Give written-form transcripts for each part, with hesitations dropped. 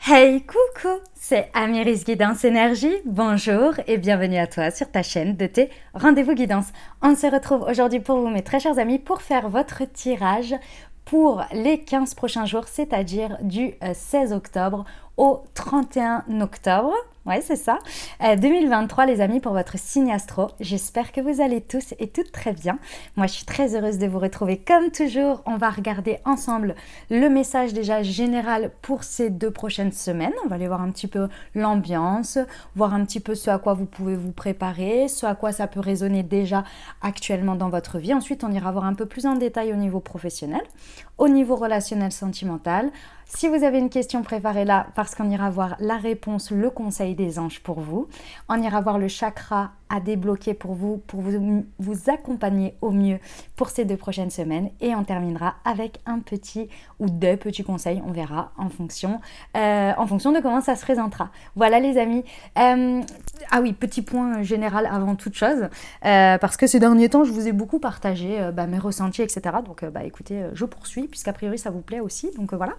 Hey, coucou, c'est Amiris Guidance Énergie. Bonjour et bienvenue à toi sur ta chaîne de tes rendez-vous guidance. On se retrouve aujourd'hui pour vous, mes très chers amis, pour faire votre tirage pour les 15 prochains jours, c'est-à-dire du 16 octobre au 31 octobre. Ouais, c'est ça. 2023, les amis, pour votre signe astro. J'espère que vous allez tous et toutes très bien. Moi, je suis très heureuse de vous retrouver comme toujours. On va regarder ensemble le message déjà général pour ces 2 prochaines semaines. On va aller voir un petit peu l'ambiance, voir un petit peu ce à quoi vous pouvez vous préparer, ce à quoi ça peut résonner déjà actuellement dans votre vie. Ensuite, on ira voir un peu plus en détail au niveau professionnel, au niveau relationnel sentimental. Si vous avez une question, préparez-la parce qu'on ira voir la réponse, le conseil des anges pour vous. On ira voir le chakra à débloquer pour vous accompagner au mieux pour ces 2 prochaines semaines. Et on terminera avec un petit ou 2 petits conseils, on verra en fonction de comment ça se présentera. Voilà les amis. Ah oui, petit point général avant toute chose, parce que ces derniers temps, je vous ai beaucoup partagé mes ressentis, etc. Donc écoutez, je poursuis, puisqu'a priori ça vous plaît aussi. Donc voilà.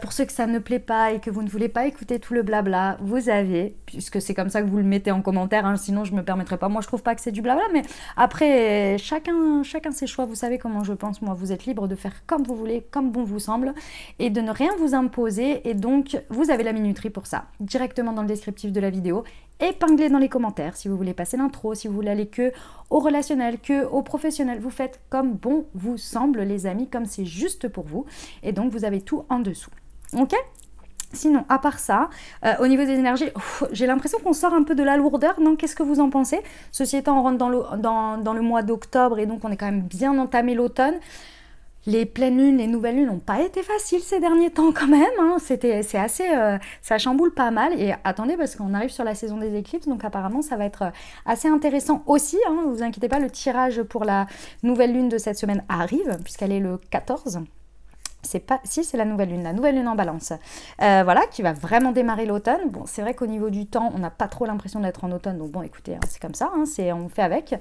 Pour ceux que ça ne plaît pas et que vous ne voulez pas écouter tout le blabla, vous avez, puisque c'est comme ça que vous le mettez en commentaire, hein, sinon je me permettrai pas. Moi je trouve pas que c'est du blabla, mais après chacun ses choix. Vous savez comment je pense. Moi, vous êtes libre de faire comme vous voulez, comme bon vous semble, et de ne rien vous imposer. Et donc vous avez la minuterie pour ça, directement dans le descriptif de la vidéo, épinglé dans les commentaires. Si vous voulez passer l'intro, si vous voulez aller que au relationnel, que au professionnel, vous faites comme bon vous semble, les amis, comme c'est juste pour vous. Et donc vous avez tout en dessous. Ok ? Sinon, à part ça, au niveau des énergies, j'ai l'impression qu'on sort un peu de la lourdeur, non ? Qu'est-ce que vous en pensez ? Ceci étant, on rentre dans le mois d'octobre et donc on est quand même bien entamé l'automne. Les pleines lunes, les nouvelles lunes n'ont pas été faciles ces derniers temps quand même, hein. C'est assez, ça chamboule pas mal. Et attendez, parce qu'on arrive sur la saison des éclises, donc apparemment ça va être assez intéressant aussi, hein. Ne vous inquiétez pas, le tirage pour la nouvelle lune de cette semaine arrive, puisqu'elle est le 14. C'est la nouvelle lune en balance, voilà, qui va vraiment démarrer l'automne. Bon, c'est vrai qu'au niveau du temps, on n'a pas trop l'impression d'être en automne, donc bon, écoutez, hein, c'est comme ça, hein, on fait avec.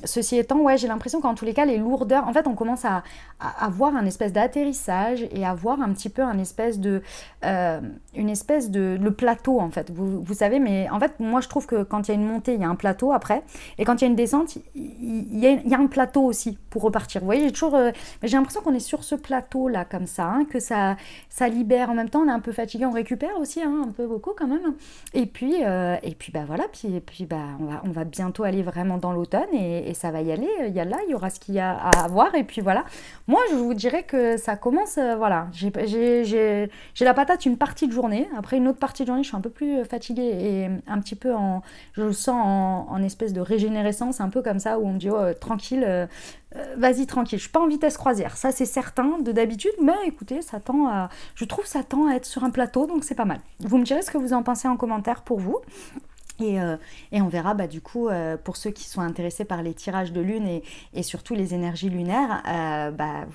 Ceci étant, ouais, j'ai l'impression qu'en tous les cas, les lourdeurs, en fait, on commence à avoir un espèce d'atterrissage et à voir un petit peu une espèce de le plateau, en fait. Vous savez, mais en fait, moi, je trouve que quand il y a une montée, il y a un plateau après, et quand il y a une descente, il y a un plateau aussi pour repartir. Vous voyez, j'ai l'impression qu'on est sur ce plateau là comme ça, hein, que ça libère en même temps. On est un peu fatigué, on récupère aussi, hein, un peu beaucoup quand même, et puis voilà, puis on va bientôt aller vraiment dans l'automne, et ça va y aller. Il y aura ce qu'il y a à voir, et puis voilà. Moi je vous dirais que ça commence, voilà, j'ai la patate une partie de journée. Après une autre partie de journée, je suis un peu plus fatiguée et un petit peu je le sens en espèce de régénérescence, un peu comme ça, où on me dit tranquille, vas-y tranquille, je suis pas en vitesse croisière, ça c'est certain de d'habitude, mais écoutez, je trouve ça tend à être sur un plateau, donc c'est pas mal. Vous me direz ce que vous en pensez en commentaire pour vous. Et on verra du coup, pour ceux qui sont intéressés par les tirages de lune et surtout les énergies lunaires,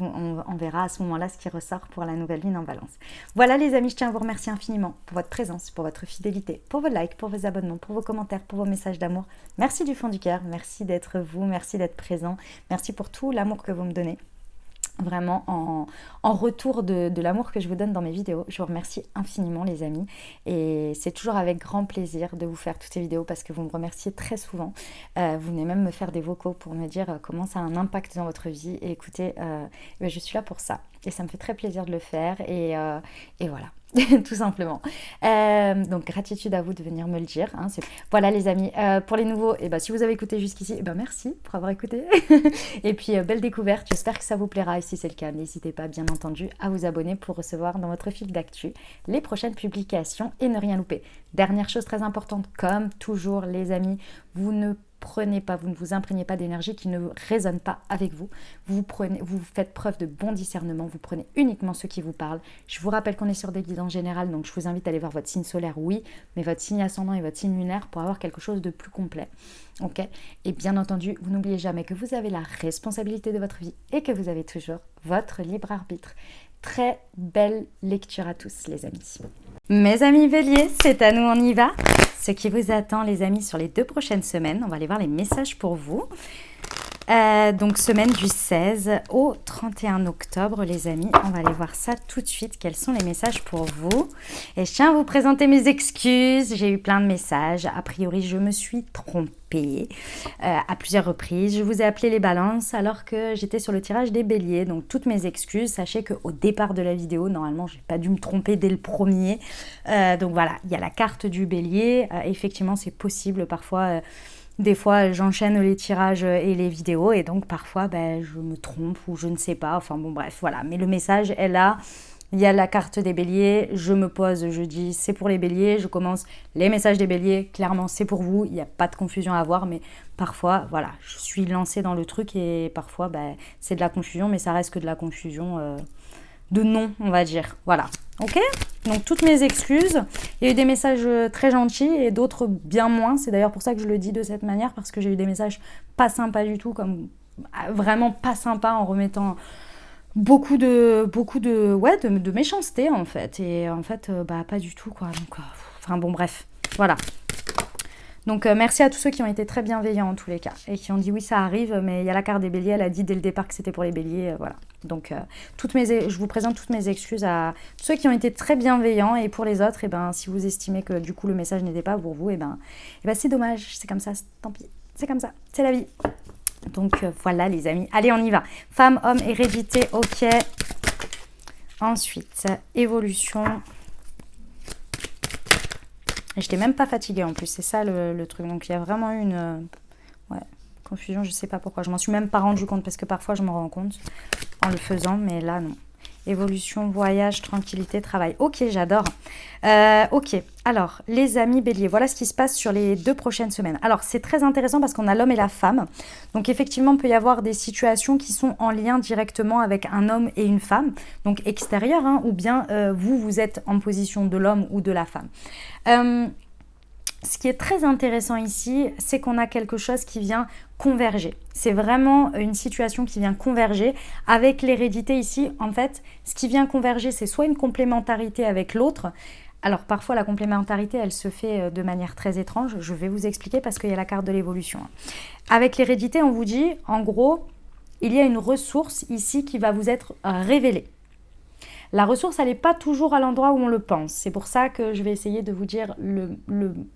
on verra à ce moment-là ce qui ressort pour la nouvelle lune en balance. Voilà les amis, je tiens à vous remercier infiniment pour votre présence, pour votre fidélité, pour vos likes, pour vos abonnements, pour vos commentaires, pour vos messages d'amour. Merci du fond du cœur, merci d'être vous, merci d'être présent, merci pour tout l'amour que vous me donnez. Vraiment en retour de l'amour que je vous donne dans mes vidéos. Je vous remercie infiniment les amis, et c'est toujours avec grand plaisir de vous faire toutes ces vidéos parce que vous me remerciez très souvent. Vous venez même me faire des vocaux pour me dire comment ça a un impact dans votre vie, et écoutez, je suis là pour ça et ça me fait très plaisir de le faire, et voilà. Tout simplement. Donc gratitude à vous de venir me le dire, hein. Voilà les amis, pour les nouveaux, si vous avez écouté jusqu'ici, merci pour avoir écouté. Et puis belle découverte, j'espère que ça vous plaira, et si c'est le cas, n'hésitez pas bien entendu à vous abonner pour recevoir dans votre fil d'actu les prochaines publications et ne rien louper. Dernière chose très importante, comme toujours les amis, vous ne vous imprégnez pas d'énergie qui ne résonne pas avec vous. Vous faites preuve de bon discernement, vous prenez uniquement ce qui vous parle. Je vous rappelle qu'on est sur des guides en général, donc je vous invite à aller voir votre signe solaire, oui, mais votre signe ascendant et votre signe lunaire pour avoir quelque chose de plus complet. Ok ? Et bien entendu, vous n'oubliez jamais que vous avez la responsabilité de votre vie et que vous avez toujours votre libre arbitre. Très belle lecture à tous les amis. Mes amis béliers, c'est à nous, on y va. Ce qui vous attend les amis sur les 2 prochaines semaines, on va aller voir les messages pour vous. Donc semaine du 16 au 31 octobre les amis, on va aller voir ça tout de suite, quels sont les messages pour vous. Et je tiens à vous présenter mes excuses, j'ai eu plein de messages, a priori je me suis trompée à plusieurs reprises. Je vous ai appelé les balances alors que j'étais sur le tirage des béliers, donc toutes mes excuses. Sachez qu'au départ de la vidéo, normalement j'ai pas dû me tromper dès le premier. Donc voilà, il y a la carte du bélier, effectivement c'est possible parfois... Des fois, j'enchaîne les tirages et les vidéos et donc parfois, je me trompe ou je ne sais pas. Enfin bon, bref, voilà. Mais le message est là. Il y a la carte des béliers. Je me pose, je dis c'est pour les béliers. Je commence les messages des béliers. Clairement, c'est pour vous. Il n'y a pas de confusion à avoir. Mais parfois, voilà, je suis lancée dans le truc et parfois, c'est de la confusion. Mais ça reste que de la confusion de nom, on va dire. Voilà. Ok ? Donc toutes mes excuses. Il y a eu des messages très gentils et d'autres bien moins. C'est d'ailleurs pour ça que je le dis de cette manière, parce que j'ai eu des messages pas sympas du tout, comme vraiment pas sympas, en remettant beaucoup de méchanceté en fait. Et en fait, pas du tout quoi. Donc, enfin bon bref, voilà. Donc merci à tous ceux qui ont été très bienveillants en tous les cas et qui ont dit oui ça arrive, mais il y a la carte des béliers, elle a dit dès le départ que c'était pour les béliers, voilà. Donc je vous présente toutes mes excuses à tous ceux qui ont été très bienveillants et pour les autres, si vous estimez que du coup le message n'était pas pour vous, c'est dommage, c'est comme ça, tant pis, c'est comme ça, c'est la vie. Donc voilà les amis, allez on y va. Femme, homme, hérédité, ok. Ensuite, évolution. Et je n'étais même pas fatiguée en plus, c'est ça le truc. Donc il y a vraiment eu une confusion, je ne sais pas pourquoi. Je m'en suis même pas rendu compte parce que parfois je me rends compte en le faisant, mais là non. Évolution, voyage, tranquillité, travail. Ok, j'adore. Ok, alors les amis béliers, voilà ce qui se passe sur les 2 prochaines semaines. Alors c'est très intéressant parce qu'on a l'homme et la femme. Donc effectivement, il peut y avoir des situations qui sont en lien directement avec un homme et une femme, donc extérieur, ou bien vous êtes en position de l'homme ou de la femme. Ce qui est très intéressant ici, c'est qu'on a quelque chose qui vient converger. C'est vraiment une situation qui vient converger. Avec l'hérédité ici, en fait, ce qui vient converger, c'est soit une complémentarité avec l'autre. Alors parfois, la complémentarité, elle se fait de manière très étrange. Je vais vous expliquer parce qu'il y a la carte de l'évolution. Avec l'hérédité, on vous dit, en gros, il y a une ressource ici qui va vous être révélée. La ressource, elle n'est pas toujours à l'endroit où on le pense. C'est pour ça que je vais essayer de vous dire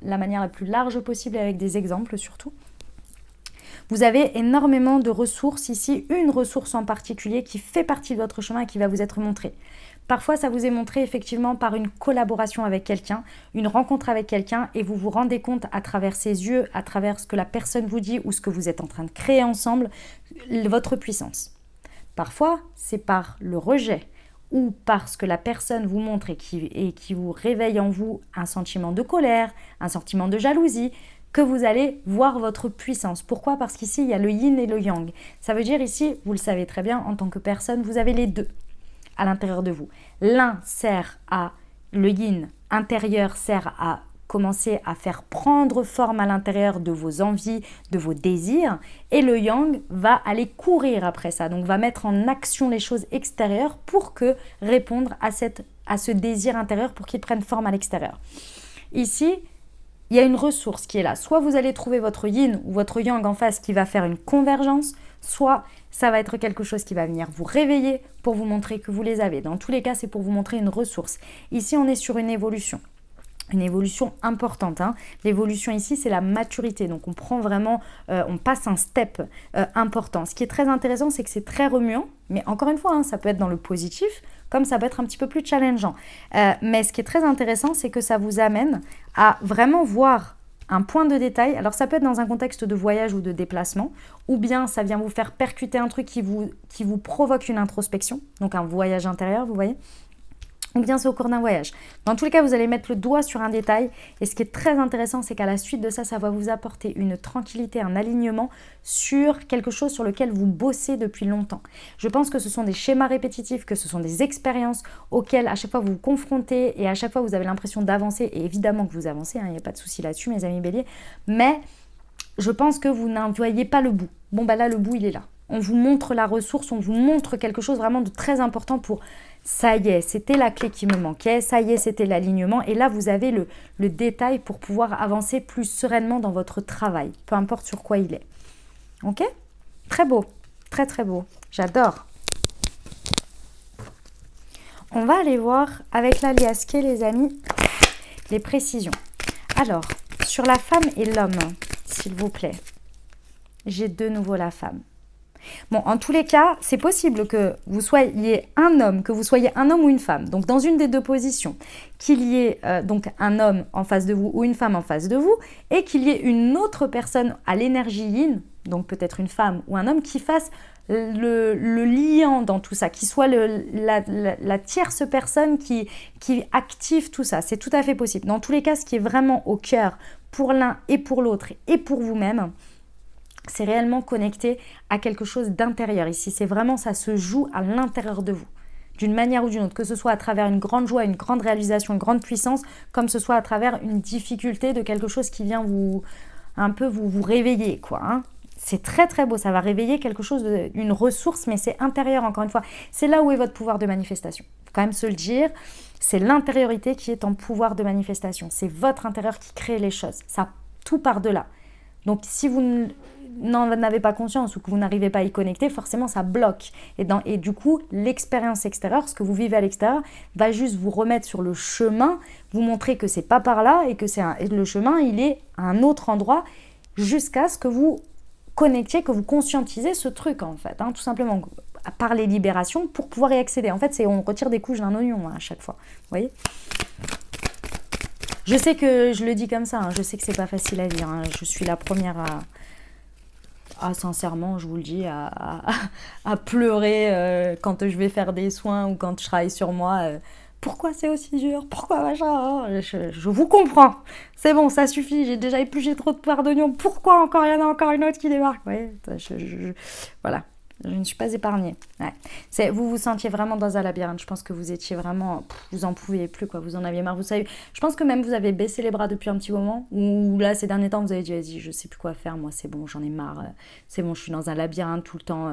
la manière la plus large possible avec des exemples surtout. Vous avez énormément de ressources ici, une ressource en particulier qui fait partie de votre chemin et qui va vous être montrée. Parfois, ça vous est montré effectivement par une collaboration avec quelqu'un, une rencontre avec quelqu'un et vous vous rendez compte à travers ses yeux, à travers ce que la personne vous dit ou ce que vous êtes en train de créer ensemble, votre puissance. Parfois, c'est par le rejet ou parce que la personne vous montre et qui vous réveille en vous un sentiment de colère, un sentiment de jalousie, que vous allez voir votre puissance. Pourquoi ? Parce qu'ici, il y a le yin et le yang. Ça veut dire ici, vous le savez très bien, en tant que personne, vous avez les deux à l'intérieur de vous. L'un sert à, le yin intérieur sert à commencer à faire prendre forme à l'intérieur de vos envies, de vos désirs, et le yang va aller courir après ça, donc va mettre en action les choses extérieures pour que répondre à ce désir intérieur pour qu'il prenne forme à l'extérieur. Ici, il y a une ressource qui est là. Soit vous allez trouver votre yin ou votre yang en face qui va faire une convergence, soit ça va être quelque chose qui va venir vous réveiller pour vous montrer que vous les avez. Dans tous les cas, c'est pour vous montrer une ressource. Ici, on est sur une évolution. Une évolution importante. L'évolution ici, c'est la maturité. Donc, on prend vraiment, on passe un step important. Ce qui est très intéressant, c'est que c'est très remuant. Mais encore une fois, ça peut être dans le positif, comme ça peut être un petit peu plus challengeant. Mais ce qui est très intéressant, c'est que ça vous amène à vraiment voir un point de détail. Alors, ça peut être dans un contexte de voyage ou de déplacement, ou bien ça vient vous faire percuter un truc qui vous provoque une introspection, donc un voyage intérieur, vous voyez ? Ou bien c'est au cours d'un voyage. Dans tous les cas, vous allez mettre le doigt sur un détail. Et ce qui est très intéressant, c'est qu'à la suite de ça, ça va vous apporter une tranquillité, un alignement sur quelque chose sur lequel vous bossez depuis longtemps. Je pense que ce sont des schémas répétitifs, que ce sont des expériences auxquelles à chaque fois vous vous confrontez et à chaque fois vous avez l'impression d'avancer. Et évidemment que vous avancez, il n'y a pas de souci là-dessus, mes amis béliers. Mais je pense que vous n'en voyez pas le bout. Bon, là, le bout, il est là. On vous montre la ressource, on vous montre quelque chose vraiment de très important pour... Ça y est, c'était la clé qui me manquait, ça y est, c'était l'alignement. Et là, vous avez le détail pour pouvoir avancer plus sereinement dans votre travail, peu importe sur quoi il est. Ok ? Très beau, très très beau. J'adore. On va aller voir avec l'aliasque, les amis, les précisions. Alors, sur la femme et l'homme, s'il vous plaît. J'ai de nouveau la femme. Bon, en tous les cas, c'est possible que vous soyez un homme, que vous soyez un homme ou une femme. Donc, dans une des deux positions, qu'il y ait donc un homme en face de vous ou une femme en face de vous, et qu'il y ait une autre personne à l'énergie yin, donc peut-être une femme ou un homme, qui fasse le liant dans tout ça, qui soit la tierce personne qui active tout ça. C'est tout à fait possible. Dans tous les cas, ce qui est vraiment au cœur pour l'un et pour l'autre et pour vous-même, c'est réellement connecté à quelque chose d'intérieur. Ici, c'est vraiment, ça se joue à l'intérieur de vous, d'une manière ou d'une autre, que ce soit à travers une grande joie, une grande réalisation, une grande puissance, comme ce soit à travers une difficulté de quelque chose qui vient vous réveiller, quoi, hein. C'est très très beau, ça va réveiller quelque chose, une ressource, mais c'est intérieur encore une fois. C'est là où est votre pouvoir de manifestation. Il faut quand même se le dire, c'est l'intériorité qui est en pouvoir de manifestation. C'est votre intérieur qui crée les choses. Ça, tout part de là. Donc si vous n'en avez pas conscience ou que vous n'arrivez pas à y connecter, forcément ça bloque. Et du coup, l'expérience extérieure, ce que vous vivez à l'extérieur, va juste vous remettre sur le chemin, vous montrer que c'est pas par là et que le chemin, il est à un autre endroit jusqu'à ce que vous connectiez, que vous conscientisez ce truc en fait, hein, tout simplement par les libérations pour pouvoir y accéder. En fait, on retire des couches d'un oignon, hein, à chaque fois. Vous voyez ? Je sais que je le dis comme ça, hein, je sais que c'est pas facile à dire. Hein, je suis la première sincèrement, je vous le dis, à pleurer quand je vais faire des soins ou quand je travaille sur moi. Pourquoi c'est aussi dur? Pourquoi machin? Je vous comprends. C'est bon, ça suffit. J'ai déjà épluché trop de poires d'oignon. Pourquoi encore il y en a encore une autre qui débarque? Ouais, voilà. Je ne suis pas épargnée. Ouais. Vous vous sentiez vraiment dans un labyrinthe. Je pense que vous étiez vraiment... vous en pouviez plus, quoi. Vous en aviez marre. Vous savez, je pense que même vous avez baissé les bras depuis un petit moment. Ou là, ces derniers temps, vous avez dit, vas-y, je sais plus quoi faire. Moi, c'est bon, j'en ai marre. C'est bon, je suis dans un labyrinthe tout le temps.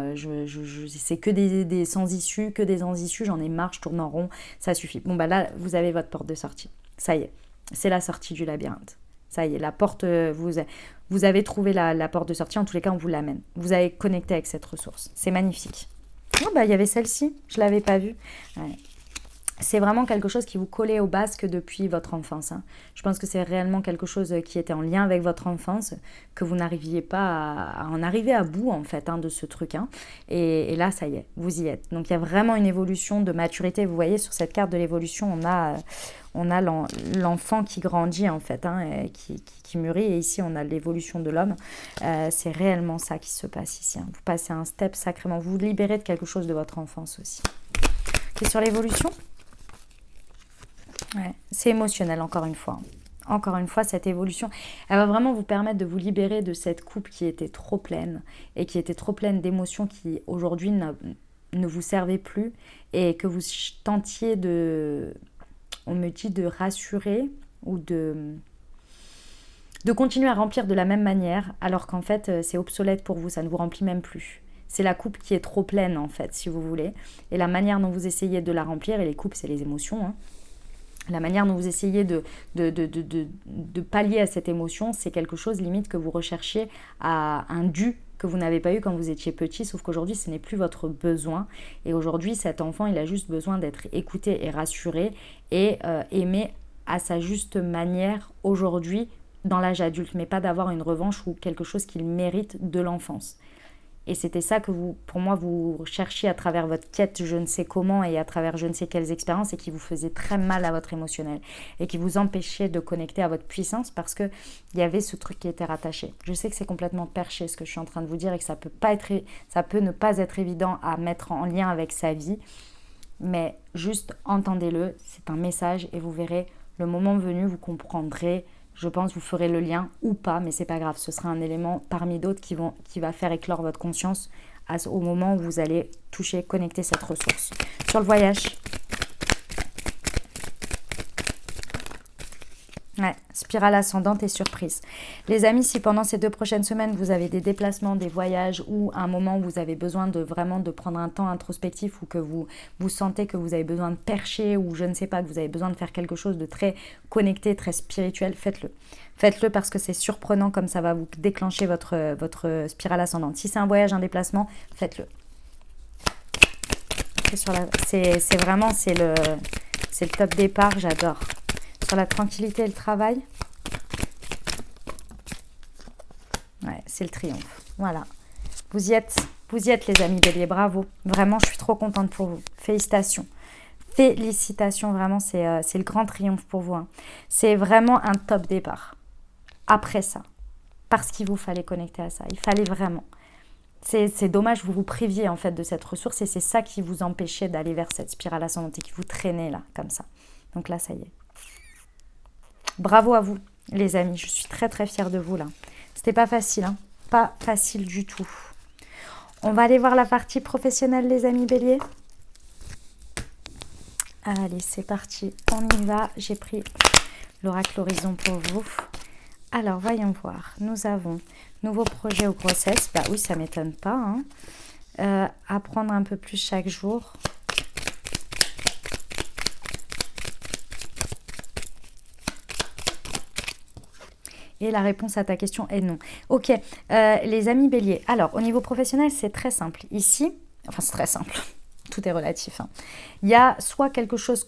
C'est que des sans-issues, que des sans-issues. J'en ai marre, je tourne en rond. Ça suffit. Bon, bah là, vous avez votre porte de sortie. Ça y est. C'est la sortie du labyrinthe. Ça y est, la porte, vous avez trouvé la porte de sortie. En tous les cas, on vous l'amène. Vous avez connecté avec cette ressource. C'est magnifique. Oh, bah, il y avait celle-ci. Je ne l'avais pas vue. Ouais. C'est vraiment quelque chose qui vous collait au basque depuis votre enfance. Hein. Je pense que c'est réellement quelque chose qui était en lien avec votre enfance, que vous n'arriviez pas à en arriver à bout, en fait, hein, de ce truc. Hein. Et là, ça y est, vous y êtes. Donc, il y a vraiment une évolution de maturité. Vous voyez, sur cette carte de l'évolution, on a l'enfant qui grandit, en fait, hein, qui mûrit. Et ici, on a l'évolution de l'homme. C'est réellement ça qui se passe ici. Hein. Vous passez un step sacrément. Vous vous libérez de quelque chose de votre enfance aussi. Et sur l'évolution ? Ouais, c'est émotionnel, encore une fois. Encore une fois, cette évolution, elle va vraiment vous permettre de vous libérer de cette coupe qui était trop pleine et qui était trop pleine d'émotions qui, aujourd'hui, ne vous servaient plus et que vous tentiez on me dit, de rassurer ou de continuer à remplir de la même manière alors qu'en fait, c'est obsolète pour vous, ça ne vous remplit même plus. C'est la coupe qui est trop pleine, en fait, si vous voulez. Et la manière dont vous essayez de la remplir, et les coupes, c'est les émotions, hein, la manière dont vous essayez de pallier à cette émotion, c'est quelque chose limite que vous recherchiez à un dû que vous n'avez pas eu quand vous étiez petit, sauf qu'aujourd'hui, ce n'est plus votre besoin. Et aujourd'hui, cet enfant, il a juste besoin d'être écouté et rassuré et aimé à sa juste manière aujourd'hui dans l'âge adulte, mais pas d'avoir une revanche ou quelque chose qu'il mérite de l'enfance. Et c'était ça que pour moi, vous cherchiez à travers votre quête, je ne sais comment, et à travers je ne sais quelles expériences, et qui vous faisait très mal à votre émotionnel, et qui vous empêchait de connecter à votre puissance parce qu'il y avait ce truc qui était rattaché. Je sais que c'est complètement perché ce que je suis en train de vous dire, et que ça peut ne pas être évident à mettre en lien avec sa vie, mais juste entendez-le, c'est un message, et vous verrez, le moment venu, vous comprendrez. Je pense que vous ferez le lien ou pas, mais c'est pas grave. Ce sera un élément parmi d'autres qui va faire éclore votre conscience au moment où vous allez connecter cette ressource. Sur le voyage. Ouais, spirale ascendante et surprise. Les amis, si pendant ces 2 prochaines semaines, vous avez des déplacements, des voyages ou un moment où vous avez besoin de vraiment de prendre un temps introspectif ou que vous sentez que vous avez besoin de percher ou je ne sais pas, que vous avez besoin de faire quelque chose de très connecté, très spirituel, faites-le. Faites-le parce que c'est surprenant comme ça va vous déclencher votre spirale ascendante. Si c'est un voyage, un déplacement, faites-le. C'est vraiment, c'est le top départ, j'adore. Sur la tranquillité et le travail, ouais, c'est le triomphe. Voilà. Vous y êtes les amis bélier, bravo. Vraiment, je suis trop contente pour vous. Félicitations. Félicitations, vraiment, c'est le grand triomphe pour vous. Hein. C'est vraiment un top départ. Après ça, parce qu'il vous fallait connecter à ça. Il fallait vraiment. C'est dommage, vous vous priviez en fait de cette ressource et c'est ça qui vous empêchait d'aller vers cette spirale ascendante et qui vous traînait là, comme ça. Donc là, ça y est. Bravo à vous, les amis. Je suis très très fière de vous là. C'était pas facile, hein. Pas facile du tout. On va aller voir la partie professionnelle, les amis béliers. Allez, c'est parti. On y va. J'ai pris l'oracle Horizon pour vous. Alors, voyons voir. Nous avons nouveau projet aux grossesses. Bah oui, ça m'étonne pas. Hein. Apprendre un peu plus chaque jour. Et la réponse à ta question est non. Ok, les amis béliers. Alors, au niveau professionnel, c'est très simple. Ici, enfin c'est très simple, tout est relatif. Hein. Il y a soit quelque chose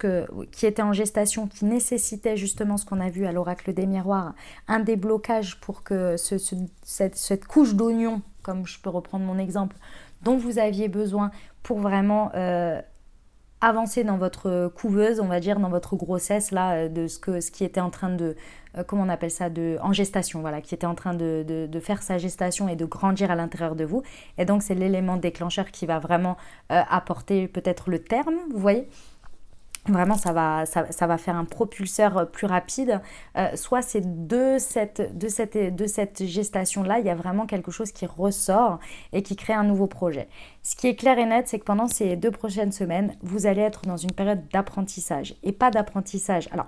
qui était en gestation, qui nécessitait justement ce qu'on a vu à l'oracle des miroirs, un déblocage pour que cette couche d'oignon, comme je peux reprendre mon exemple, dont vous aviez besoin pour vraiment avancer dans votre couveuse, on va dire, dans votre grossesse, là, de ce qui était en train de, comment on appelle ça, en gestation, voilà, qui était en train de faire sa gestation et de grandir à l'intérieur de vous. Et donc, c'est l'élément déclencheur qui va vraiment apporter peut-être le terme, vous voyez. Vraiment, ça va faire un propulseur plus rapide. Soit c'est de cette gestation-là, il y a vraiment quelque chose qui ressort et qui crée un nouveau projet. Ce qui est clair et net, c'est que pendant ces 2 prochaines semaines, vous allez être dans une période d'apprentissage. Et pas d'apprentissage. Alors,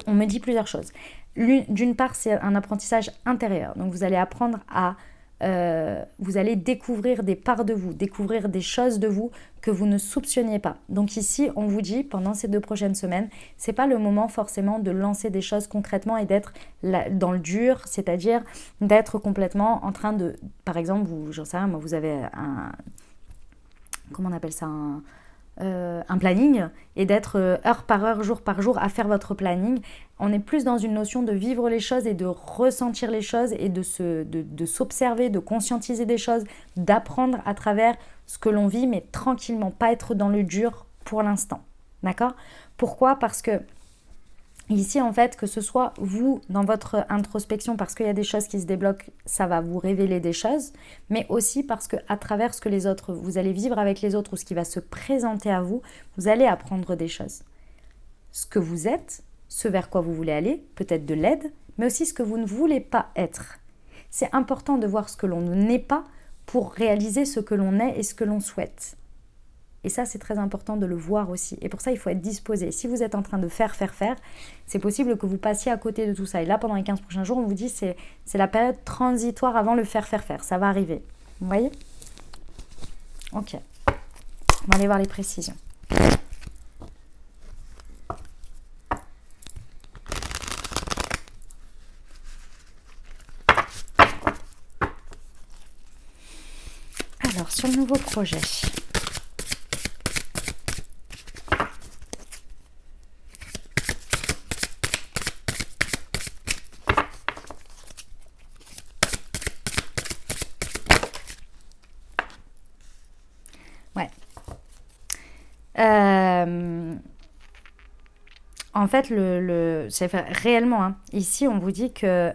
on me dit plusieurs choses. D'une part, c'est un apprentissage intérieur. Donc, vous allez apprendre vous allez découvrir des parts de vous, découvrir des choses de vous que vous ne soupçonniez pas. Donc ici, on vous dit, pendant ces 2 prochaines semaines, c'est pas le moment forcément de lancer des choses concrètement et d'être dans le dur, c'est-à-dire d'être complètement en train de, par exemple, j'en sais rien, moi, vous avez comment on appelle ça, un planning et d'être heure par heure, jour par jour à faire votre planning. On est plus dans une notion de vivre les choses et de ressentir les choses et de s'observer, de conscientiser des choses, d'apprendre à travers ce que l'on vit, mais tranquillement, pas être dans le dur pour l'instant. D'accord ? Pourquoi ? Parce que ici, en fait, que ce soit vous dans votre introspection, parce qu'il y a des choses qui se débloquent, ça va vous révéler des choses, mais aussi parce qu'à travers ce que les autres, vous allez vivre avec les autres ou ce qui va se présenter à vous, vous allez apprendre des choses. Ce que vous êtes, ce vers quoi vous voulez aller, peut-être de l'aide, mais aussi ce que vous ne voulez pas être. C'est important de voir ce que l'on n'est pas pour réaliser ce que l'on est et ce que l'on souhaite. Et ça, c'est très important de le voir aussi. Et pour ça, il faut être disposé. Si vous êtes en train de faire, c'est possible que vous passiez à côté de tout ça. Et là, pendant les 15 prochains jours, on vous dit c'est la période transitoire avant le faire. Ça va arriver. Vous voyez ? Ok. On va aller voir les précisions. Alors, sur le nouveau projet... Ouais. En fait, c'est réellement, hein, ici, on vous dit que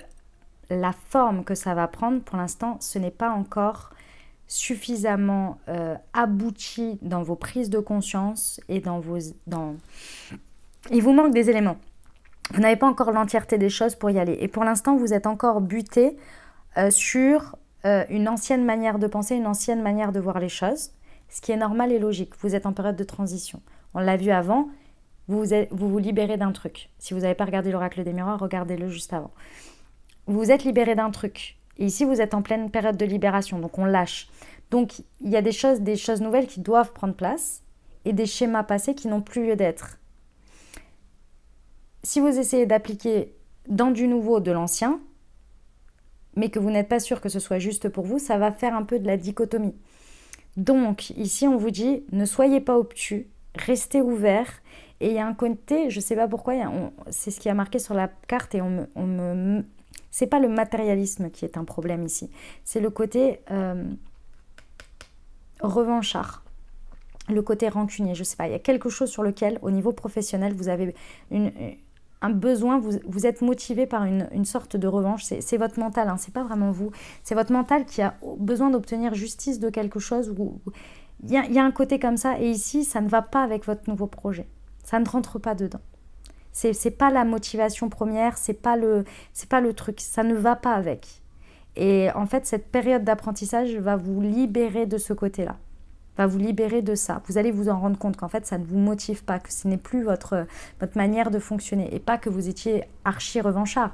la forme que ça va prendre, pour l'instant, ce n'est pas encore suffisamment abouti dans vos prises de conscience et il vous manque des éléments. Vous n'avez pas encore l'entièreté des choses pour y aller. Et pour l'instant, vous êtes encore buté sur une ancienne manière de penser, une ancienne manière de voir les choses, ce qui est normal et logique. Vous êtes en période de transition. On l'a vu avant, vous vous libérez d'un truc. Si vous n'avez pas regardé l'oracle des miroirs, regardez-le juste avant. Vous vous êtes libéré d'un truc. Et ici, vous êtes en pleine période de libération, donc on lâche. Donc, il y a des choses nouvelles qui doivent prendre place et des schémas passés qui n'ont plus lieu d'être. Si vous essayez d'appliquer dans du nouveau de l'ancien, mais que vous n'êtes pas sûr que ce soit juste pour vous, ça va faire un peu de la dichotomie. Donc, ici, on vous dit, ne soyez pas obtus, restez ouverts. Et il y a un côté, je ne sais pas pourquoi, c'est ce qui a marqué sur la carte et c'est pas le matérialisme qui est un problème ici, c'est le côté revanchard, le côté rancunier, je sais pas, il y a quelque chose sur lequel, au niveau professionnel, vous avez un besoin, vous êtes motivé par une sorte de revanche, c'est votre mental, hein, c'est pas vraiment vous, c'est votre mental qui a besoin d'obtenir justice de quelque chose, il y a un côté comme ça, et ici, ça ne va pas avec votre nouveau projet, ça ne rentre pas dedans. C'est pas la motivation première, c'est pas le truc, ça ne va pas avec. Et en fait, cette période d'apprentissage va vous libérer de ce côté-là, va vous libérer de ça. Vous allez vous en rendre compte qu'en fait, ça ne vous motive pas, que ce n'est plus votre manière de fonctionner, et pas que vous étiez archi revanchard.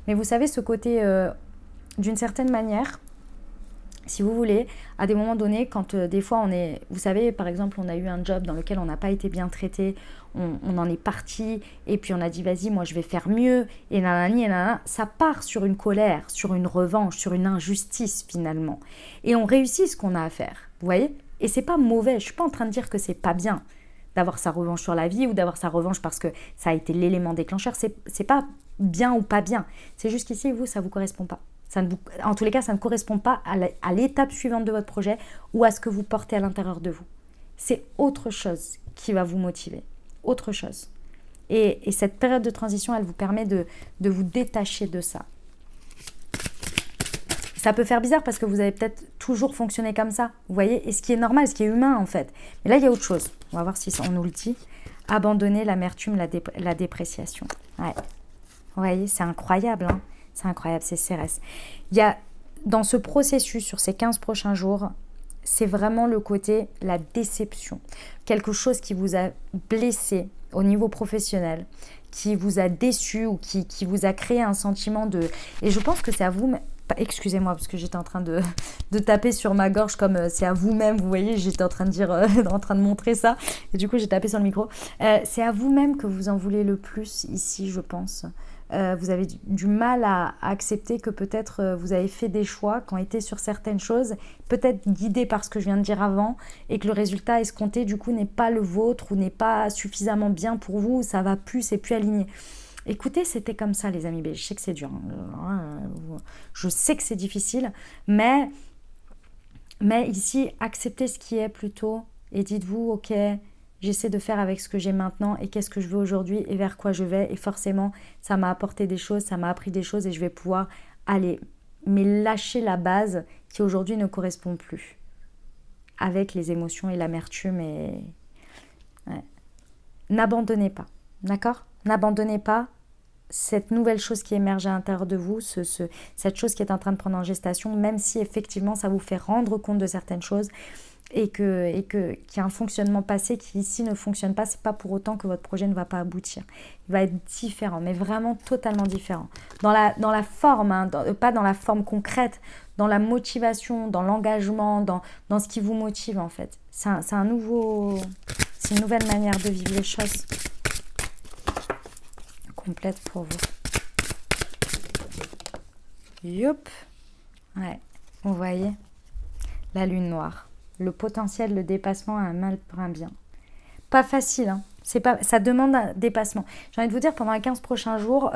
Mais vous savez, ce côté, d'une certaine manière, si vous voulez, à des moments donnés, quand des fois on est... Vous savez, par exemple, on a eu un job dans lequel on n'a pas été bien traité, on en est parti, et puis on a dit, vas-y, moi je vais faire mieux, et nanani, et nanana. Ça part sur une colère, sur une revanche, sur une injustice finalement. Et on réussit ce qu'on a à faire, vous voyez? Et c'est pas mauvais, je suis pas en train de dire que c'est pas bien d'avoir sa revanche sur la vie, ou d'avoir sa revanche parce que ça a été l'élément déclencheur, c'est pas bien ou pas bien. C'est juste qu'ici, vous, ça vous correspond pas. En tous les cas, ça ne correspond pas à l'étape suivante de votre projet ou à ce que vous portez à l'intérieur de vous. C'est autre chose qui va vous motiver, autre chose. Et cette période de transition, elle vous permet de vous détacher de ça. Ça peut faire bizarre parce que vous avez peut-être toujours fonctionné comme ça, vous voyez, et ce qui est normal, ce qui est humain en fait. Mais là, il y a autre chose. On va voir si on nous le dit. Abandonner l'amertume, la dépréciation. Ouais. Vous voyez, c'est incroyable, hein. C'est incroyable, c'est Cérès. Il y a, dans ce processus, sur ces 15 prochains jours, c'est vraiment le côté, la déception. Quelque chose qui vous a blessé au niveau professionnel, qui vous a déçu ou qui vous a créé un sentiment de... Et je pense que c'est à vous... Excusez-moi, parce que j'étais en train de taper sur ma gorge comme c'est à vous-même, vous voyez, j'étais en train de dire, en train de montrer ça, et du coup j'ai tapé sur le micro. C'est à vous-même que vous en voulez le plus ici, je pense. Vous avez du mal à accepter que peut-être vous avez fait des choix qui ont été sur certaines choses, peut-être guidés par ce que je viens de dire avant, et que le résultat escompté du coup n'est pas le vôtre ou n'est pas suffisamment bien pour vous, ça va plus, c'est plus aligné. Écoutez, c'était comme ça les amis, je sais que c'est dur, je sais que c'est difficile, mais ici, acceptez ce qui est plutôt et dites-vous, ok, j'essaie de faire avec ce que j'ai maintenant et qu'est-ce que je veux aujourd'hui et vers quoi je vais. Et forcément, ça m'a apporté des choses, ça m'a appris des choses et je vais pouvoir aller. Mais lâcher la base qui aujourd'hui ne correspond plus avec les émotions et l'amertume. Ouais. N'abandonnez pas, d'accord? N'abandonnez pas cette nouvelle chose qui émerge à l'intérieur de vous, cette chose qui est en train de prendre en gestation, même si effectivement ça vous fait rendre compte de certaines choses. Et qu'il y a un fonctionnement passé qui ici ne fonctionne pas, c'est pas pour autant que votre projet ne va pas aboutir. Il va être différent, mais vraiment totalement différent. Dans la forme, hein, pas dans la forme concrète, dans la motivation, dans l'engagement, dans ce qui vous motive en fait. C'est une nouvelle manière de vivre les choses. Complète pour vous. Youp. Ouais, vous voyez la lune noire. Le potentiel, le dépassement a un mal pour un bien. Pas facile, hein. Ça demande un dépassement. J'ai envie de vous dire, pendant les 15 prochains jours,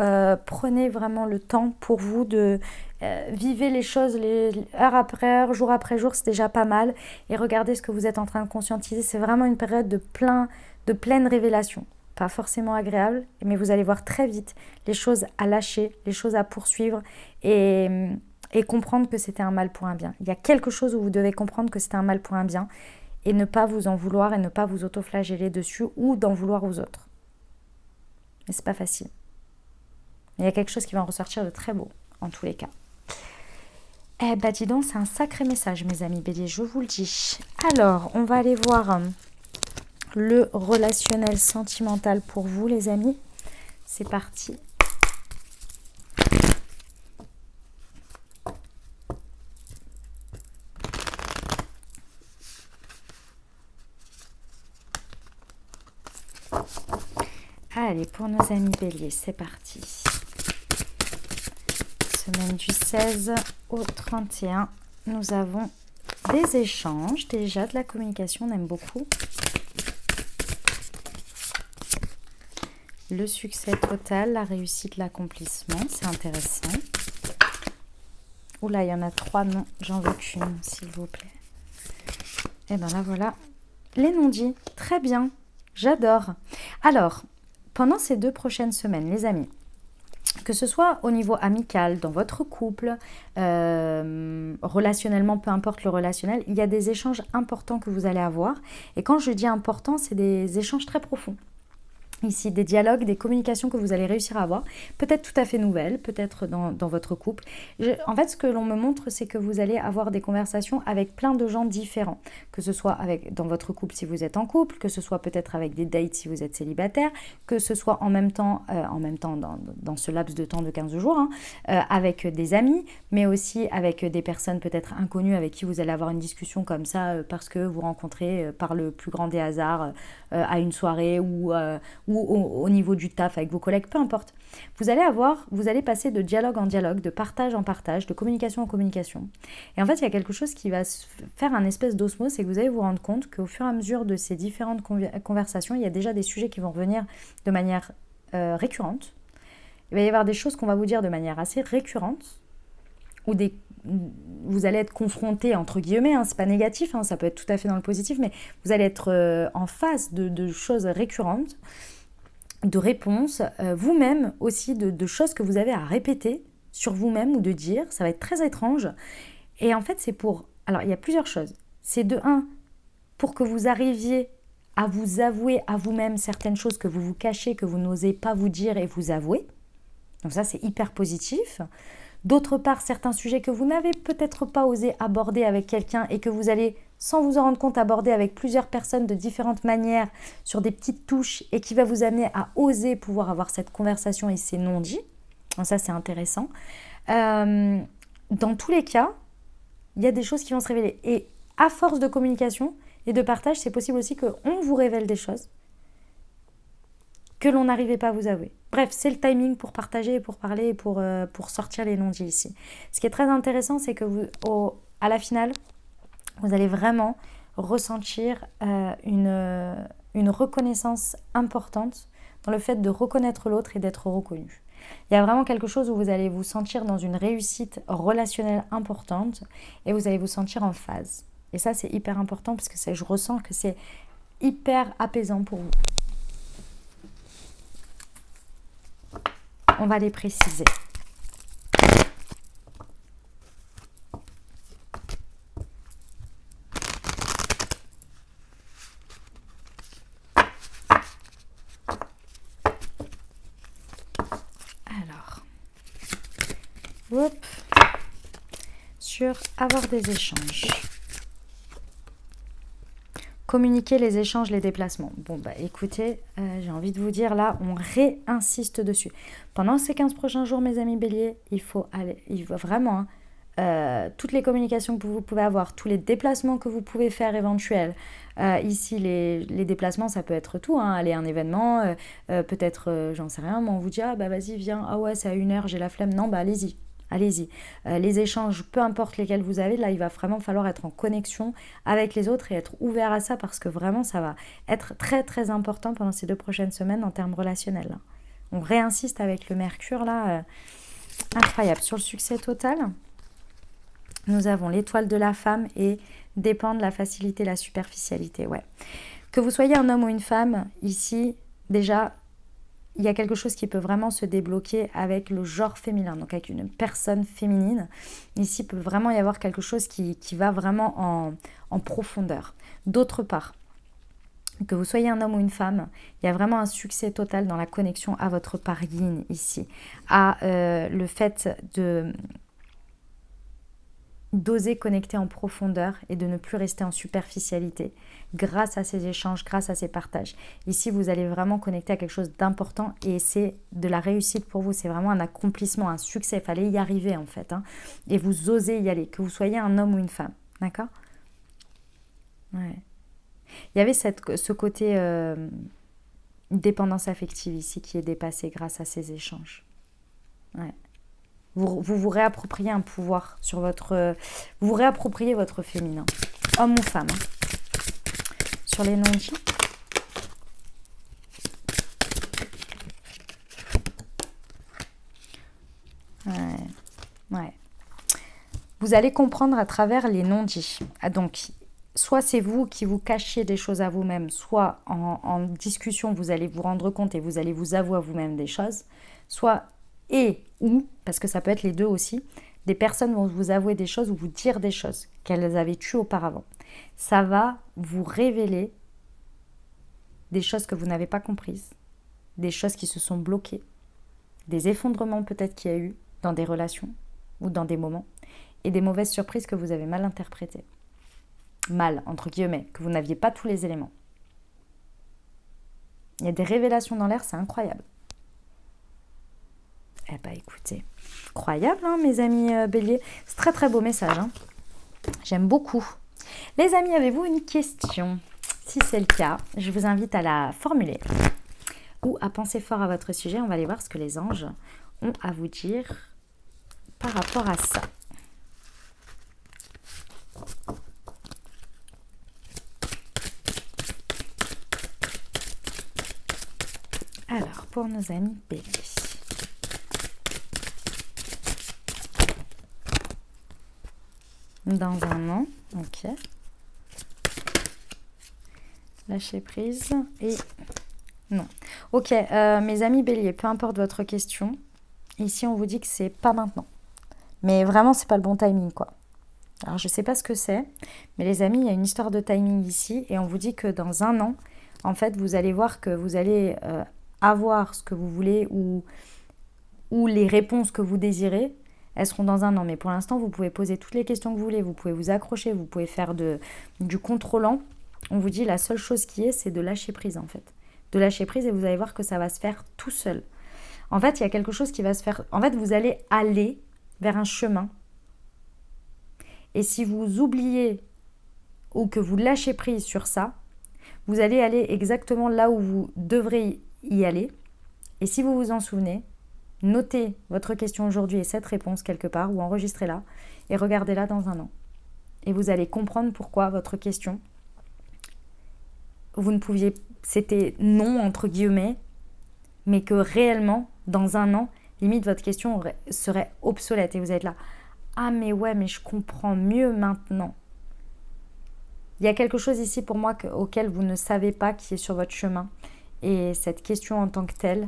prenez vraiment le temps pour vous de vivre les choses heure après heure, jour après jour, c'est déjà pas mal. Et regardez ce que vous êtes en train de conscientiser. C'est vraiment une période de pleine révélation. Pas forcément agréable, mais vous allez voir très vite les choses à lâcher, les choses à poursuivre et comprendre que c'était un mal pour un bien. Il y a quelque chose où vous devez comprendre que c'était un mal pour un bien et ne pas vous en vouloir et ne pas vous autoflageller dessus ou d'en vouloir aux autres. Mais c'est pas facile. Mais il y a quelque chose qui va en ressortir de très beau, en tous les cas. Eh ben dis donc, c'est un sacré message, mes amis béliers, je vous le dis. Alors, on va aller voir le relationnel sentimental pour vous, les amis. C'est parti. Allez, pour nos amis béliers, c'est parti. Semaine du 16 au 31, nous avons des échanges, déjà de la communication, on aime beaucoup. Le succès total, la réussite, l'accomplissement, c'est intéressant. Oula, il y en a 3, non, j'en veux qu'une, s'il vous plaît. Et bien là, voilà, les non-dits, très bien, j'adore. Alors, pendant ces 2 prochaines semaines, les amis, que ce soit au niveau amical, dans votre couple, relationnellement, peu importe le relationnel, il y a des échanges importants que vous allez avoir. Et quand je dis important, c'est des échanges très profonds. Ici, des dialogues, des communications que vous allez réussir à avoir, peut-être tout à fait nouvelles, peut-être dans votre couple. En fait, ce que l'on me montre, c'est que vous allez avoir des conversations avec plein de gens différents, que ce soit dans votre couple si vous êtes en couple, que ce soit peut-être avec des dates si vous êtes célibataire, que ce soit en même temps dans ce laps de temps de 15 jours, avec des amis, mais aussi avec des personnes peut-être inconnues avec qui vous allez avoir une discussion comme ça parce que vous rencontrez par le plus grand des hasards à une soirée ou au niveau du taf avec vos collègues, peu importe. Vous allez passer de dialogue en dialogue, de partage en partage, de communication en communication. Et en fait, il y a quelque chose qui va faire un espèce d'osmose, c'est que vous allez vous rendre compte qu'au fur et à mesure de ces différentes conversations, il y a déjà des sujets qui vont revenir de manière récurrente. Il va y avoir des choses qu'on va vous dire de manière assez récurrente, ou vous allez être confronté, entre guillemets, c'est pas négatif, ça peut être tout à fait dans le positif, mais vous allez être en face de choses récurrentes, de réponses, vous-même aussi, de choses que vous avez à répéter sur vous-même ou de dire. Ça va être très étrange. Et en fait, c'est pour... Alors, il y a plusieurs choses. C'est de 1, pour que vous arriviez à vous avouer à vous-même certaines choses que vous vous cachez, que vous n'osez pas vous dire et vous avouer. Donc ça, c'est hyper positif. D'autre part, certains sujets que vous n'avez peut-être pas osé aborder avec quelqu'un et que vous allez, sans vous en rendre compte, aborder avec plusieurs personnes de différentes manières, sur des petites touches, et qui va vous amener à oser pouvoir avoir cette conversation et ces non-dits. Donc ça, c'est intéressant. Dans tous les cas, il y a des choses qui vont se révéler. Et à force de communication et de partage, c'est possible aussi qu'on vous révèle des choses que l'on n'arrivait pas à vous avouer. Bref, c'est le timing pour partager, pour parler, et pour sortir les non-dits ici. Ce qui est très intéressant, c'est que à la finale, vous allez vraiment ressentir une reconnaissance importante dans le fait de reconnaître l'autre et d'être reconnu. Il y a vraiment quelque chose où vous allez vous sentir dans une réussite relationnelle importante et vous allez vous sentir en phase. Et ça, c'est hyper important parce que je ressens que c'est hyper apaisant pour vous. On va les préciser. Alors, sur avoir des échanges. Communiquer les échanges, les déplacements. Bon, écoutez, j'ai envie de vous dire là, on réinsiste dessus. Pendant ces 15 prochains jours, mes amis béliers, il faut vraiment, toutes les communications que vous pouvez avoir, tous les déplacements que vous pouvez faire éventuels. Ici, les déplacements, ça peut être tout, aller à un événement, peut-être, j'en sais rien, mais on vous dit, vas-y, viens, ouais, c'est à 1h, j'ai la flemme. Non, allez-y. Allez-y. Les échanges, peu importe lesquels vous avez, là, il va vraiment falloir être en connexion avec les autres et être ouvert à ça parce que vraiment, ça va être très, très important pendant ces 2 prochaines semaines en termes relationnels. Là. On réinsiste avec le Mercure, là, incroyable. Sur le succès total, nous avons l'étoile de la femme et dépend de la facilité, la superficialité. Ouais. Que vous soyez un homme ou une femme, ici, déjà... il y a quelque chose qui peut vraiment se débloquer avec le genre féminin, donc avec une personne féminine. Ici, il peut vraiment y avoir quelque chose qui va vraiment en profondeur. D'autre part, que vous soyez un homme ou une femme, il y a vraiment un succès total dans la connexion à votre part yin ici, à le fait d'oser connecter en profondeur et de ne plus rester en superficialité grâce à ces échanges, grâce à ces partages. Ici, vous allez vraiment connecter à quelque chose d'important et c'est de la réussite pour vous. C'est vraiment un accomplissement, un succès. Il fallait y arriver en fait. Et vous osez y aller, que vous soyez un homme ou une femme. D'accord? Ouais. Il y avait ce côté dépendance affective ici qui est dépassé grâce à ces échanges. Ouais. Vous réappropriez un pouvoir sur votre... vous réappropriez votre féminin, homme ou femme. Sur les non-dits. Ouais. Vous allez comprendre à travers les non-dits. Donc, soit c'est vous qui vous cachiez des choses à vous-même, soit en discussion, vous allez vous rendre compte et vous allez vous avouer à vous-même des choses, soit ou, parce que ça peut être les deux aussi, des personnes vont vous avouer des choses ou vous dire des choses qu'elles avaient tues auparavant. Ça va vous révéler des choses que vous n'avez pas comprises, des choses qui se sont bloquées, des effondrements peut-être qu'il y a eu dans des relations ou dans des moments, et des mauvaises surprises que vous avez mal interprétées. Mal, entre guillemets, que vous n'aviez pas tous les éléments. Il y a des révélations dans l'air, c'est incroyable. Eh bien, écoutez, incroyable, hein, mes amis béliers. C'est très, très beau message. Hein. J'aime beaucoup. Les amis, avez-vous une question? Si c'est le cas, je vous invite à la formuler ou à penser fort à votre sujet. On va aller voir ce que les anges ont à vous dire par rapport à ça. Alors, pour nos amis béliers. Dans un an, ok. Lâcher prise et non. Ok, mes amis béliers, peu importe votre question, ici on vous dit que c'est pas maintenant. Mais vraiment, c'est pas le bon timing, quoi. Alors, je sais pas ce que c'est, mais les amis, il y a une histoire de timing ici et on vous dit que dans un an, en fait, vous allez voir que vous allez avoir ce que vous voulez ou les réponses que vous désirez. Elles seront dans un an, mais pour l'instant, vous pouvez poser toutes les questions que vous voulez, vous pouvez vous accrocher, vous pouvez faire du contrôlant. On vous dit la seule chose qui est, c'est de lâcher prise en fait. De lâcher prise et vous allez voir que ça va se faire tout seul. En fait, il y a quelque chose qui va se faire... En fait, vous allez aller vers un chemin. Et si vous oubliez ou que vous lâchez prise sur ça, vous allez aller exactement là où vous devrez y aller. Et si vous vous en souvenez, notez votre question aujourd'hui et cette réponse quelque part ou enregistrez-la et regardez-la dans un an. Et vous allez comprendre pourquoi votre question, vous ne pouviez, c'était non entre guillemets, mais que réellement, dans un an, limite votre question serait obsolète et vous êtes là. Ah mais ouais, mais je comprends mieux maintenant. Il y a quelque chose ici pour moi auquel vous ne savez pas qui est sur votre chemin. Et cette question en tant que telle,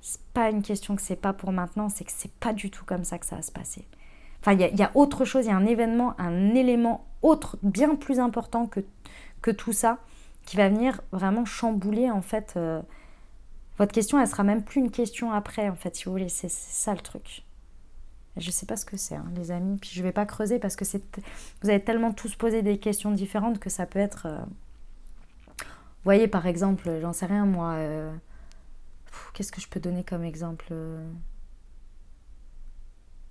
c'est pas une question que c'est pas pour maintenant, c'est que c'est pas du tout comme ça que ça va se passer. Enfin, il y a autre chose, il y a un événement, un élément autre, bien plus important que tout ça, qui va venir vraiment chambouler, en fait. Votre question, elle sera même plus une question après, en fait, si vous voulez. C'est ça, le truc. Je sais pas ce que c'est, hein, les amis. Puis je vais pas creuser, parce que vous avez tellement tous posé des questions différentes que ça peut être... Vous voyez, par exemple, j'en sais rien, moi... qu'est-ce que je peux donner comme exemple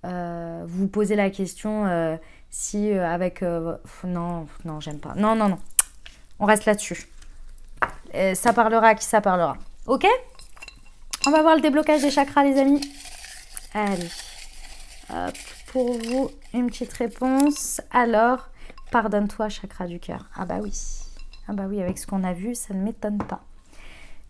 vous posez la question si avec... non, j'aime pas. Non. On reste là-dessus. Ça parlera à qui ça parlera. Ok? On va voir le déblocage des chakras, les amis. Allez. Hop, pour vous, une petite réponse. Alors, pardonne-toi, chakra du cœur. Ah bah oui, avec ce qu'on a vu, ça ne m'étonne pas.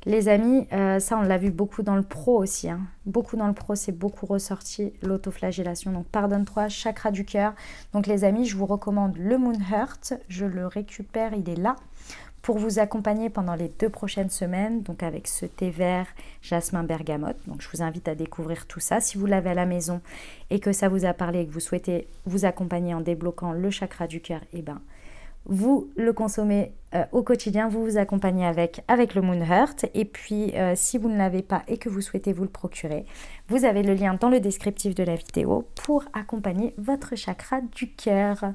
Les amis, ça on l'a vu beaucoup dans le pro aussi. Hein. Beaucoup dans le pro, c'est beaucoup ressorti l'autoflagellation. Donc pardonne-toi, chakra du cœur. Donc les amis, je vous recommande le Moon Heart. Je le récupère, il est là. Pour vous accompagner pendant les 2 prochaines semaines. Donc avec ce thé vert, jasmin, bergamote. Donc je vous invite à découvrir tout ça. Si vous l'avez à la maison et que ça vous a parlé et que vous souhaitez vous accompagner en débloquant le chakra du cœur, eh ben, vous le consommez au quotidien, vous vous accompagnez avec le Moon Heart. Et puis, si vous ne l'avez pas et que vous souhaitez vous le procurer, vous avez le lien dans le descriptif de la vidéo pour accompagner votre chakra du cœur.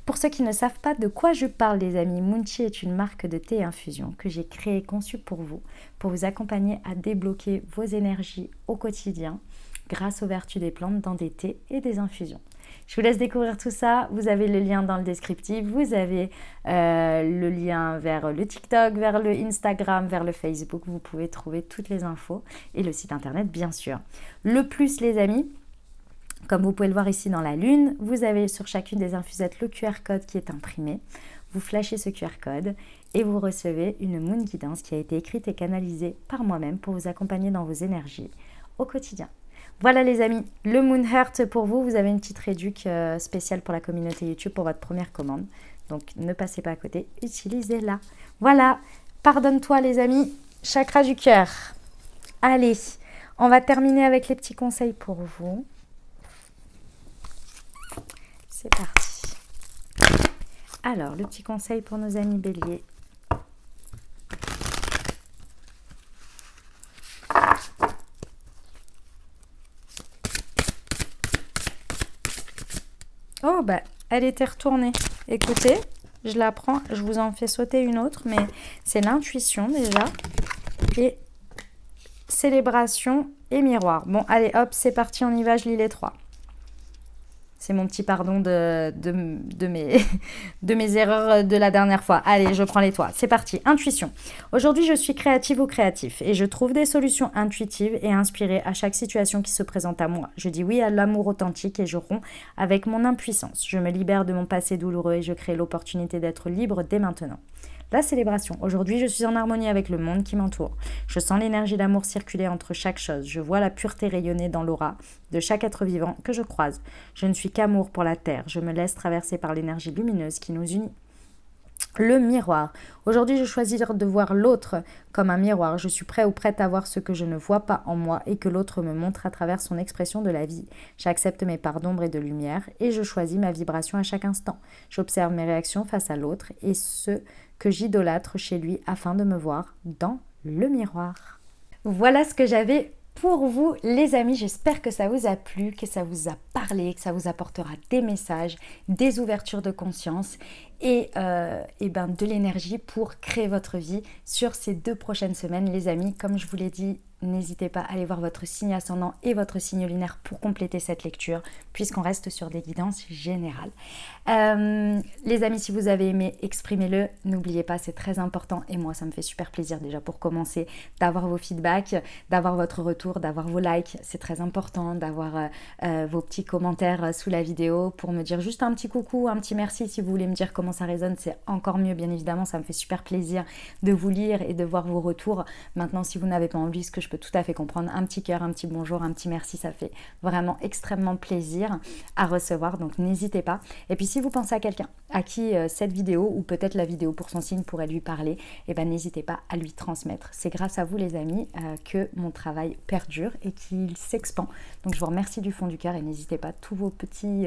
Pour ceux qui ne savent pas de quoi je parle, les amis, Moonchi est une marque de thé infusion que j'ai créée, conçue pour vous accompagner à débloquer vos énergies au quotidien grâce aux vertus des plantes dans des thés et des infusions. Je vous laisse découvrir tout ça. Vous avez le lien dans le descriptif. Vous avez le lien vers le TikTok, vers le Instagram, vers le Facebook. Vous pouvez trouver toutes les infos et le site internet, bien sûr. Le plus, les amis, comme vous pouvez le voir ici dans la lune, vous avez sur chacune des infusettes le QR code qui est imprimé. Vous flashez ce QR code et vous recevez une Moon Guidance qui a été écrite et canalisée par moi-même pour vous accompagner dans vos énergies au quotidien. Voilà les amis, le Moon Heart pour vous. Vous avez une petite réduc spéciale pour la communauté YouTube pour votre première commande. Donc ne passez pas à côté, utilisez-la. Voilà, pardonne-toi les amis, chakra du cœur. Allez, on va terminer avec les petits conseils pour vous. C'est parti. Alors, le petit conseil pour nos amis béliers. Oh, bah, elle était retournée. Écoutez, je la prends, je vous en fais sauter une autre, mais c'est l'intuition déjà. Et célébration et miroir. Bon, allez, hop, c'est parti, on y va, je lis les trois. C'est mon petit pardon de mes erreurs de la dernière fois. Allez, je prends les toits. C'est parti. Intuition. Aujourd'hui, je suis créative ou créatif et je trouve des solutions intuitives et inspirées à chaque situation qui se présente à moi. Je dis oui à l'amour authentique et je romps avec mon impuissance. Je me libère de mon passé douloureux et je crée l'opportunité d'être libre dès maintenant. La célébration. Aujourd'hui, je suis en harmonie avec le monde qui m'entoure. Je sens l'énergie d'amour circuler entre chaque chose. Je vois la pureté rayonner dans l'aura de chaque être vivant que je croise. Je ne suis qu'amour pour la terre. Je me laisse traverser par l'énergie lumineuse qui nous unit. Le miroir. Aujourd'hui, je choisis de voir l'autre comme un miroir. Je suis prêt ou prête à voir ce que je ne vois pas en moi et que l'autre me montre à travers son expression de la vie. J'accepte mes parts d'ombre et de lumière et je choisis ma vibration à chaque instant. J'observe mes réactions face à l'autre et ce que j'idolâtre chez lui afin de me voir dans le miroir. Voilà ce que j'avais pour vous les amis, j'espère que ça vous a plu, que ça vous a parlé, que ça vous apportera des messages, des ouvertures de conscience et de l'énergie pour créer votre vie sur ces 2 prochaines semaines les amis. Comme je vous l'ai dit, n'hésitez pas à aller voir votre signe ascendant et votre signe lunaire pour compléter cette lecture puisqu'on reste sur des guidances générales. Les amis, si vous avez aimé, exprimez-le, n'oubliez pas, c'est très important et moi ça me fait super plaisir déjà pour commencer d'avoir vos feedbacks, d'avoir votre retour, d'avoir vos likes, c'est très important, d'avoir vos petits commentaires sous la vidéo pour me dire juste un petit coucou, un petit merci. Si vous voulez me dire comment ça résonne, c'est encore mieux bien évidemment, ça me fait super plaisir de vous lire et de voir vos retours. Maintenant, si vous n'avez pas envie, ce que je peux tout à fait comprendre, un petit cœur, un petit bonjour, un petit merci, ça fait vraiment extrêmement plaisir à recevoir, donc n'hésitez pas. Et puis si vous pensez à quelqu'un à qui cette vidéo ou peut-être la vidéo pour son signe pourrait lui parler, n'hésitez pas à lui transmettre. C'est grâce à vous les amis que mon travail perdure et qu'il s'expand. Donc je vous remercie du fond du cœur et n'hésitez pas, tous vos petits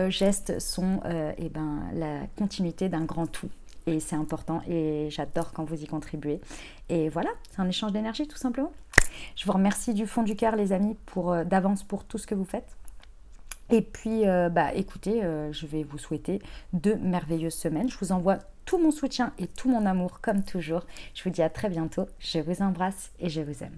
gestes sont la continuité d'un grand tout. Et c'est important et j'adore quand vous y contribuez. Et voilà, c'est un échange d'énergie tout simplement. Je vous remercie du fond du cœur les amis d'avance pour tout ce que vous faites. Et puis écoutez, je vais vous souhaiter 2 merveilleuses semaines. Je vous envoie tout mon soutien et tout mon amour comme toujours. Je vous dis à très bientôt. Je vous embrasse et je vous aime.